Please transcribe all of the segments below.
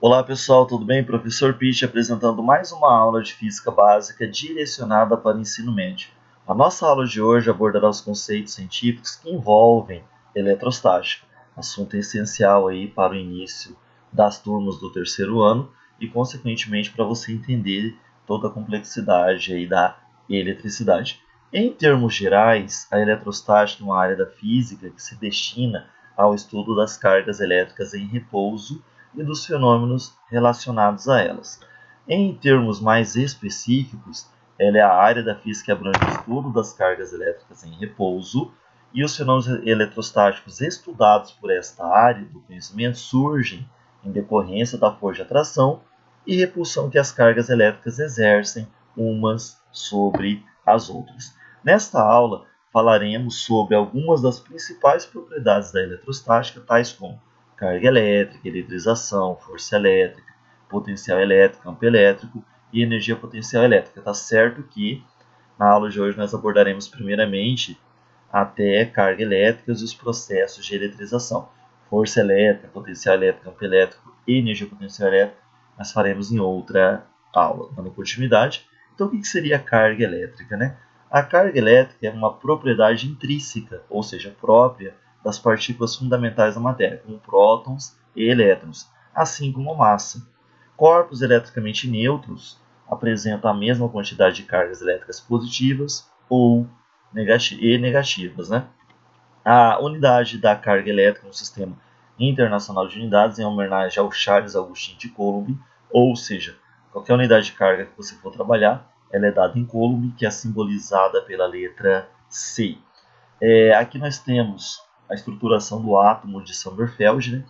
Olá pessoal, tudo bem? Professor Pitt apresentando mais uma aula de Física Básica direcionada para o ensino médio. A nossa aula de hoje abordará os conceitos científicos que envolvem eletrostática, assunto essencial aí para o início das turmas do terceiro ano e, consequentemente, para você entender toda a complexidade aí da eletricidade. Em termos gerais, a eletrostática é uma área da física que se destina ao estudo das cargas elétricas em repouso e dos fenômenos relacionados a elas. Em termos mais específicos, ela é a área da física que abrange o estudo das cargas elétricas em repouso, e os fenômenos eletrostáticos estudados por esta área do conhecimento surgem em decorrência da força de atração e repulsão que as cargas elétricas exercem umas sobre as outras. Nesta aula, falaremos sobre algumas das principais propriedades da eletrostática, tais como carga elétrica, eletrização, força elétrica, potencial elétrico, campo elétrico e energia potencial elétrica. Tá certo que na aula de hoje nós abordaremos primeiramente até carga elétrica e os processos de eletrização. Força elétrica, potencial elétrico, campo elétrico e energia potencial elétrica nós faremos em outra aula, dando continuidade. Então, o que seria a carga elétrica, né? A carga elétrica é uma propriedade intrínseca, ou seja, própria das partículas fundamentais da matéria, como prótons e elétrons, assim como a massa. Corpos eletricamente neutros apresentam a mesma quantidade de cargas elétricas positivas ou negativas. Né? A unidade da carga elétrica no Sistema Internacional de Unidades é em homenagem ao Charles Augustin de Coulomb, ou seja, qualquer unidade de carga que você for trabalhar, ela é dada em Coulomb, que é simbolizada pela letra C. Aqui nós temos a estruturação do átomo de Sommerfeld. Né?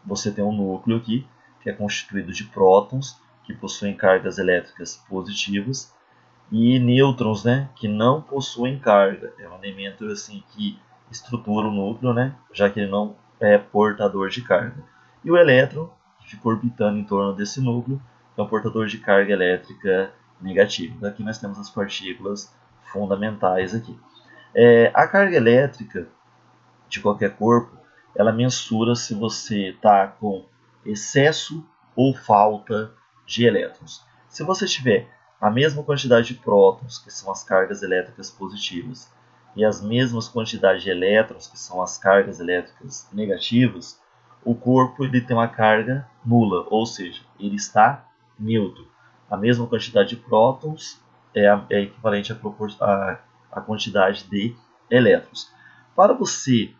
Você tem um núcleo aqui, que é constituído de prótons, que possuem cargas elétricas positivas, e nêutrons, né, que não possuem carga. É um elemento assim, que estrutura o núcleo, né, já que ele não é portador de carga. E o elétron, que fica orbitando em torno desse núcleo, é um portador de carga elétrica negativa. Aqui nós temos as partículas fundamentais aqui. A carga elétrica de qualquer corpo, ela mensura se você está com excesso ou falta de elétrons. Se você tiver a mesma quantidade de prótons, que são as cargas elétricas positivas, e as mesmas quantidades de elétrons, que são as cargas elétricas negativas, o corpo ele tem uma carga nula, ou seja, ele está neutro. A mesma quantidade de prótons é equivalente à quantidade de elétrons. Para você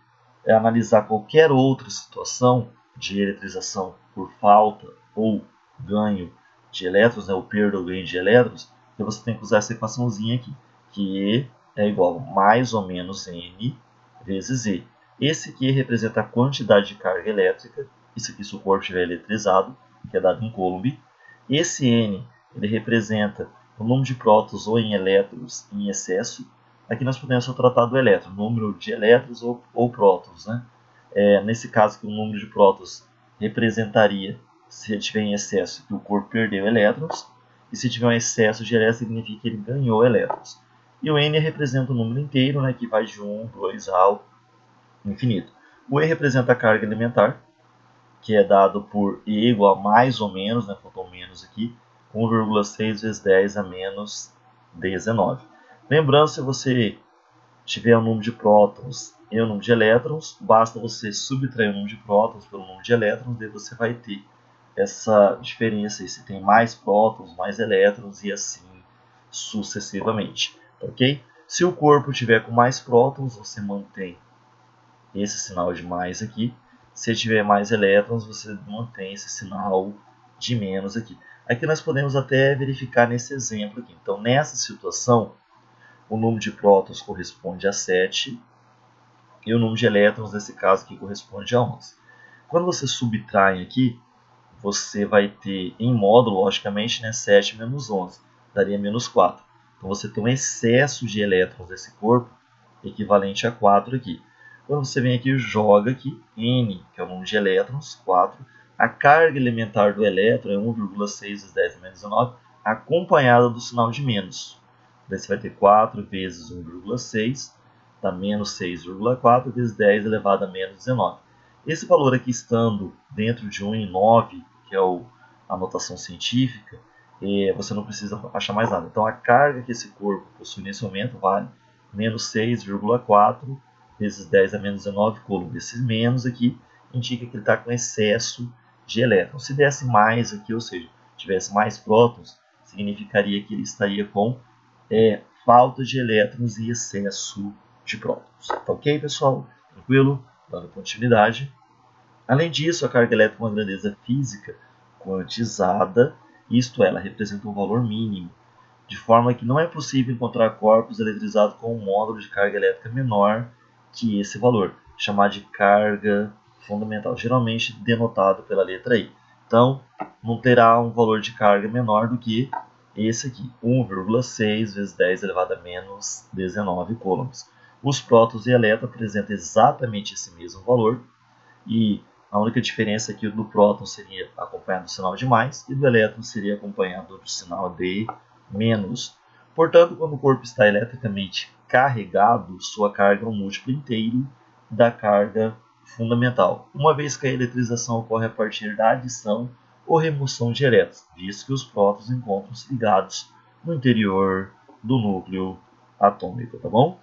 analisar qualquer outra situação de eletrização por falta ou ganho de elétrons, né, ou perda ou ganho de elétrons, então você tem que usar essa equaçãozinha aqui, que E é igual a mais ou menos N vezes E. Esse aqui representa a quantidade de carga elétrica, isso aqui se o corpo estiver eletrizado, que é dado em Coulomb. Esse N ele representa o número de prótons ou em elétrons em excesso. Aqui nós podemos só tratar do elétron, número de elétrons ou prótons. Né? Nesse caso, que o número de prótons representaria, se ele tiver em excesso, que o corpo perdeu elétrons, e se tiver um excesso de elétrons, significa que ele ganhou elétrons. E o N representa o número inteiro, né, que vai de 1, 2 ao infinito. O E representa a carga elementar, que é dado por E igual a mais ou menos, né, faltou menos aqui, 1,6 vezes 10 a menos 19. Lembrando, se você tiver o número de prótons e o número de elétrons, basta você subtrair o número de prótons pelo número de elétrons, daí você vai ter essa diferença aí, se tem mais prótons, mais elétrons e assim sucessivamente, ok? Se o corpo tiver com mais prótons, você mantém esse sinal de mais aqui. Se tiver mais elétrons, você mantém esse sinal de menos aqui. Aqui nós podemos até verificar nesse exemplo aqui. Então, nessa situação, o número de prótons corresponde a 7 e o número de elétrons, nesse caso aqui, corresponde a 11. Quando você subtrai aqui, você vai ter em módulo, logicamente, né, 7 menos 11, daria menos 4. Então você tem um excesso de elétrons desse corpo, equivalente a 4 aqui. Quando você vem aqui e joga aqui, N, que é o número de elétrons, 4, a carga elementar do elétron é 1,6 vezes 10 menos 19, acompanhada do sinal de menos. Daí você vai ter 4 vezes 1,6, dá menos 6,4 vezes 10 elevado a menos 19. Esse valor aqui estando dentro de 1 e 9, que é o a notação científica, você não precisa achar mais nada. Então a carga que esse corpo possui nesse momento vale menos 6,4 vezes 10 a menos 19 coulomb. Esse menos aqui indica que ele está com excesso de elétrons. Se desse mais aqui, ou seja, tivesse mais prótons, significaria que ele estaria com falta de elétrons e excesso de prótons. Tá ok, pessoal? Tranquilo? Dando continuidade. Além disso, a carga elétrica é uma grandeza física quantizada, isto é, ela representa um valor mínimo, de forma que não é possível encontrar corpos eletrizados com um módulo de carga elétrica menor que esse valor, chamado de carga fundamental, geralmente denotado pela letra I. Então, não terá um valor de carga menor do que esse aqui, 1,6 vezes 10 elevado a menos 19 coulombs. Os prótons e elétrons apresentam exatamente esse mesmo valor, e a única diferença é que o do próton seria acompanhado do sinal de mais e do elétron seria acompanhado do sinal de menos. Portanto, quando o corpo está eletricamente carregado, sua carga é um múltiplo inteiro da carga fundamental, uma vez que a eletrização ocorre a partir da adição ou remoção de elétrons, visto que os prótons encontram-se ligados no interior do núcleo atômico, tá bom?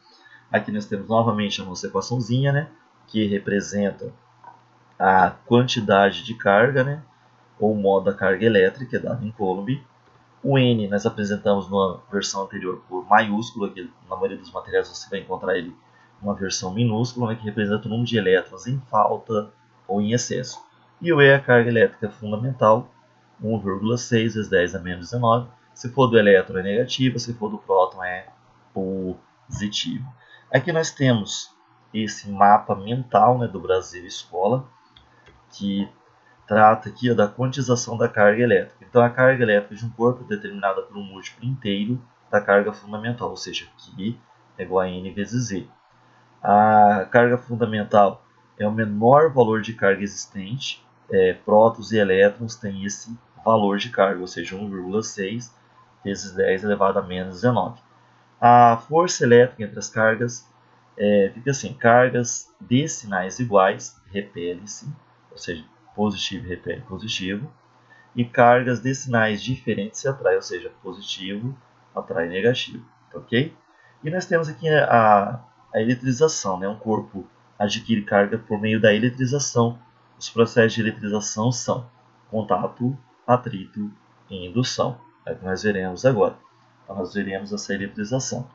Aqui nós temos novamente a nossa equaçãozinha, né, que representa a quantidade de carga, né, ou o modo da carga elétrica, dado em coulomb. O N nós apresentamos na versão anterior por maiúsculo, que na maioria dos materiais você vai encontrar ele uma versão minúscula, né, que representa o número de elétrons em falta ou em excesso. E o E é a carga elétrica fundamental, 1,6 vezes 10 a menos 19. Se for do elétron é negativa, se for do próton é positivo. Aqui nós temos esse mapa mental, né, do Brasil Escola, que trata aqui da quantização da carga elétrica. Então, a carga elétrica de um corpo é determinada por um múltiplo inteiro da carga fundamental, ou seja, Q é igual a N vezes Z. A carga fundamental é o menor valor de carga existente. Prótons e elétrons têm esse valor de carga, ou seja, 1,6 vezes 10 elevado a menos 19. A força elétrica entre as cargas fica assim: cargas de sinais iguais repelem-se, ou seja, positivo repele positivo, e cargas de sinais diferentes se atraem, ou seja, positivo atrai negativo, ok? E nós temos aqui a eletrização, né? Um corpo adquire carga por meio da eletrização. Os processos de eletrização são contato, atrito e indução. É o que nós veremos agora. Então, nós veremos essa eletrização.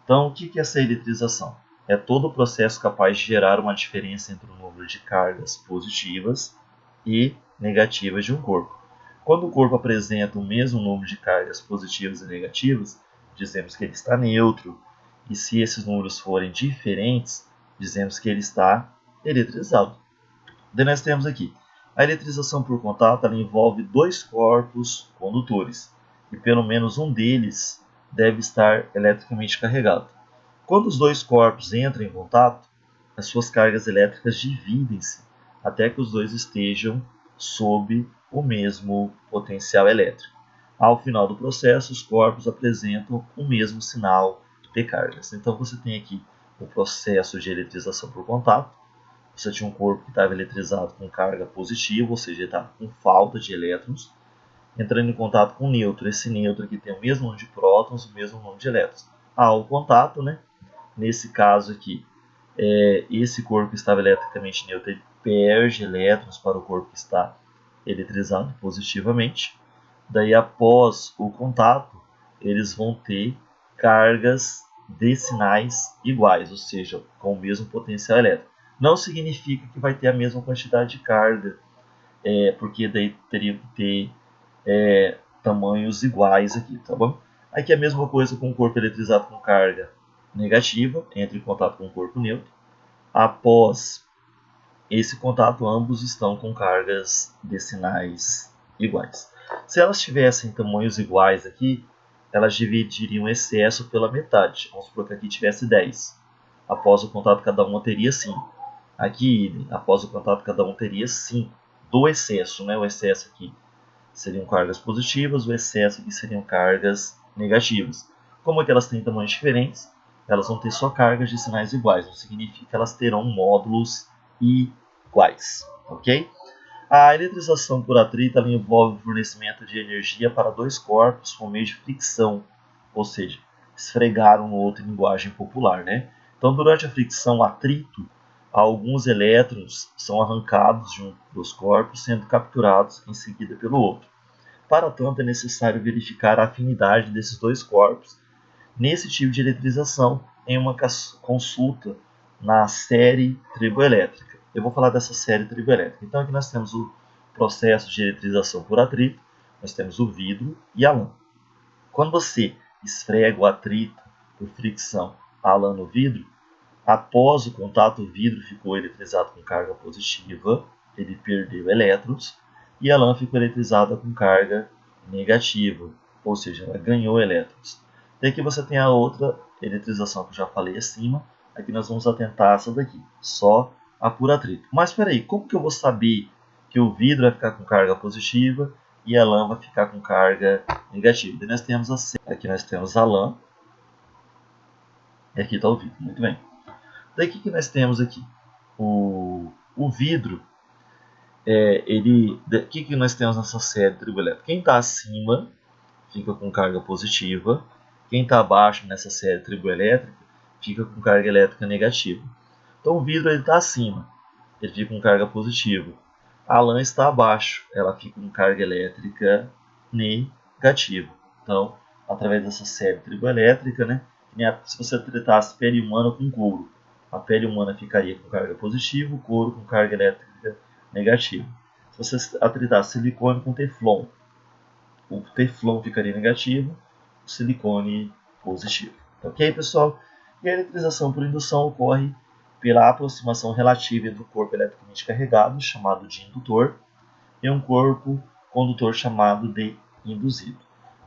Então, o que é essa eletrização? É todo o processo capaz de gerar uma diferença entre o número de cargas positivas e negativas de um corpo. Quando o corpo apresenta o mesmo número de cargas positivas e negativas, dizemos que ele está neutro. E se esses números forem diferentes, dizemos que ele está eletrizado. Daí nós temos aqui a eletrização por contato, ela envolve dois corpos condutores, e pelo menos um deles deve estar eletricamente carregado. Quando os dois corpos entram em contato, as suas cargas elétricas dividem-se até que os dois estejam sob o mesmo potencial elétrico. Ao final do processo, os corpos apresentam o mesmo sinal de cargas. Então você tem aqui o processo de eletrização por contato. Você tinha um corpo que estava eletrizado com carga positiva, ou seja, ele estava com falta de elétrons, entrando em contato com o neutro. Esse neutro aqui tem o mesmo número de prótons, o mesmo número de elétrons. Ao contato, né? Nesse caso aqui, esse corpo que estava eletricamente neutro, ele perde elétrons para o corpo que está eletrizado positivamente. Daí, após o contato, eles vão ter cargas de sinais iguais, ou seja, com o mesmo potencial elétrico. Não significa que vai ter a mesma quantidade de carga, porque daí teria que ter tamanhos iguais aqui, tá bom? Aqui é a mesma coisa com o corpo eletrizado com carga negativa, entra em contato com o corpo neutro. Após esse contato, ambos estão com cargas de sinais iguais. Se elas tivessem tamanhos iguais aqui, elas dividiriam o excesso pela metade. Vamos supor que aqui tivesse 10. Após o contato, cada uma teria 5. Aqui, após o contato, cada um teria 5 do excesso, né? O excesso aqui seriam cargas positivas, o excesso aqui seriam cargas negativas. Como é que elas têm tamanhos diferentes, elas vão ter só cargas de sinais iguais, não significa que elas terão módulos iguais, ok? A eletrização por atrito ela envolve o fornecimento de energia para dois corpos por meio de fricção, ou seja, esfregar um no outro em linguagem popular, né? Então, durante a fricção, atrito, alguns elétrons são arrancados de um dos corpos, sendo capturados em seguida pelo outro. Para tanto, é necessário verificar a afinidade desses dois corpos nesse tipo de eletrização em uma consulta na série triboelétrica. Eu vou falar dessa série triboelétrica. Então aqui nós temos o processo de eletrização por atrito, nós temos o vidro e a lã. Quando você esfrega o atrito por fricção a lã no vidro, após o contato o vidro ficou eletrizado com carga positiva, ele perdeu elétrons, e a lã ficou eletrizada com carga negativa, ou seja, ela ganhou elétrons. E aqui você tem a outra eletrização que eu já falei acima. Aqui nós vamos atentar essa daqui, só a por atrito. Mas espera aí, como que eu vou saber que o vidro vai ficar com carga positiva e a lã vai ficar com carga negativa? Aqui nós temos a lã e aqui está o vidro. Muito bem. Daí o que nós temos aqui? O vidro, o que nós temos nessa série triboelétrica? Quem está acima fica com carga positiva. Quem está abaixo nessa série triboelétrica fica com carga elétrica negativa. Então o vidro está acima, ele fica com carga positiva. A lã está abaixo, ela fica com carga elétrica negativa. Então, através dessa série triboelétrica, né, se você tratasse pele humana com couro, a pele humana ficaria com carga positiva, o couro com carga elétrica negativa. Se você tratasse silicone com teflon, o teflon ficaria negativo, o silicone positivo. Ok, pessoal? E a eletrização por indução ocorre pela aproximação relativa entre o corpo eletricamente carregado, chamado de indutor, e um corpo condutor chamado de induzido.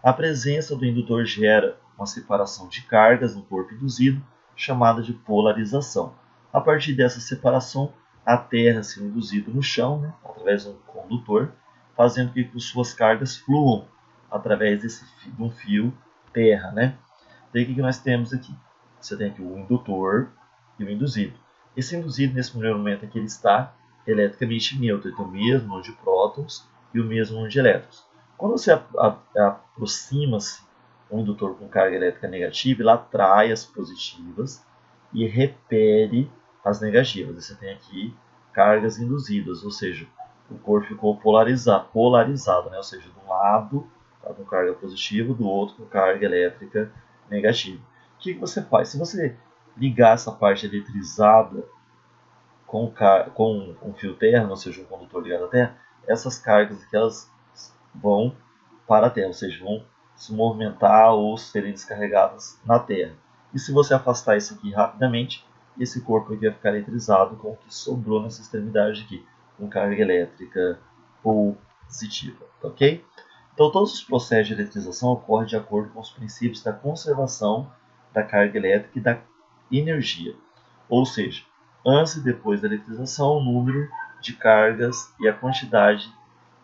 A presença do indutor gera uma separação de cargas no corpo induzido, chamada de polarização. A partir dessa separação, aterra-se o induzido no chão, né, através de um condutor, fazendo com que suas cargas fluam através de um fio terra. Né? Daí o que nós temos aqui? Você tem aqui o indutor e o induzido. Esse induzido, nesse primeiro momento aqui, ele está eletricamente neutro, então o mesmo número de prótons e o mesmo número de elétrons. Quando você aproxima-se um indutor com carga elétrica negativa, ele atrai as positivas e repele as negativas. Você tem aqui cargas induzidas, ou seja, o corpo ficou polarizado, né? Ou seja, de um lado está com carga positiva, do outro com carga elétrica negativa. O que você faz? Se você ligar essa parte eletrizada com um fio terra, ou seja, um condutor ligado à terra, essas cargas aqui, elas vão para a terra, ou seja, vão se movimentar ou serem descarregadas na terra. E se você afastar isso aqui rapidamente, esse corpo aqui vai ficar eletrizado com o que sobrou nessa extremidade aqui, com carga elétrica positiva, ok? Então, todos os processos de eletrização ocorrem de acordo com os princípios da conservação da carga elétrica e da energia. Ou seja, antes e depois da eletrização, o número de cargas e a quantidade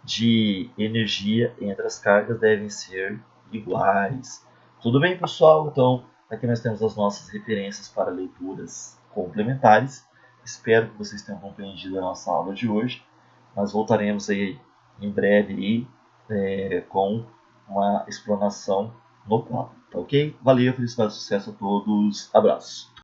de energia entre as cargas devem ser iguais. Tudo bem, pessoal? Então, aqui nós temos as nossas referências para leituras complementares. Espero que vocês tenham compreendido a nossa aula de hoje. Nós voltaremos aí em breve com uma explanação no plano. Tá ok? Valeu, felicidade e sucesso a todos. Abraço.